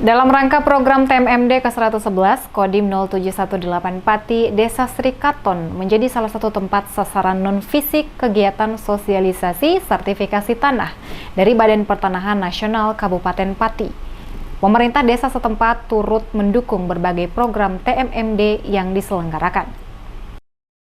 Dalam rangka program TMMD ke-111, Kodim 0718 Pati, Desa Srikaton menjadi salah satu tempat sasaran non-fisik kegiatan sosialisasi sertifikasi tanah dari Badan Pertanahan Nasional Kabupaten Pati. Pemerintah desa setempat turut mendukung berbagai program TMMD yang diselenggarakan.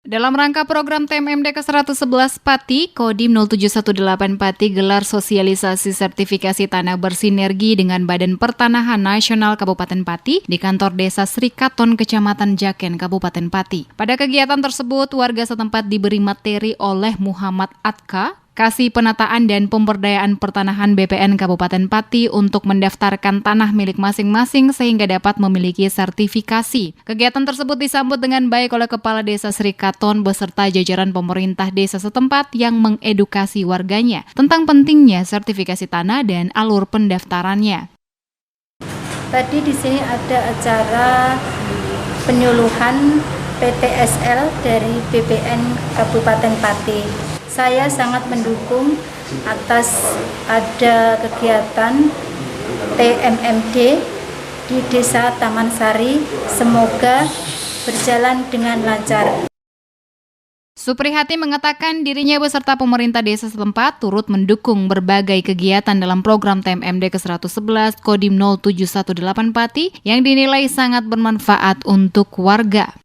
Dalam rangka program TMMD ke-111 Pati, Kodim 0718 Pati gelar sosialisasi sertifikasi tanah bersinergi dengan Badan Pertanahan Nasional Kabupaten Pati di kantor Desa Srikaton, Kecamatan Jaken, Kabupaten Pati. Pada kegiatan tersebut, warga setempat diberi materi oleh Muhammad Atka, Kasih Penataan dan Pemberdayaan Pertanahan BPN Kabupaten Pati untuk mendaftarkan tanah milik masing-masing sehingga dapat memiliki sertifikasi. Kegiatan tersebut disambut dengan baik oleh Kepala Desa Srikaton beserta jajaran pemerintah desa setempat yang mengedukasi warganya tentang pentingnya sertifikasi tanah dan alur pendaftarannya. Tadi di sini ada acara penyuluhan PTSL dari BPN Kabupaten Pati. Saya sangat mendukung atas ada kegiatan TMMD di Desa Taman Sari. Semoga berjalan dengan lancar. Supriyati mengatakan dirinya beserta pemerintah desa setempat turut mendukung berbagai kegiatan dalam program TMMD ke-111 Kodim 0718 Pati yang dinilai sangat bermanfaat untuk warga.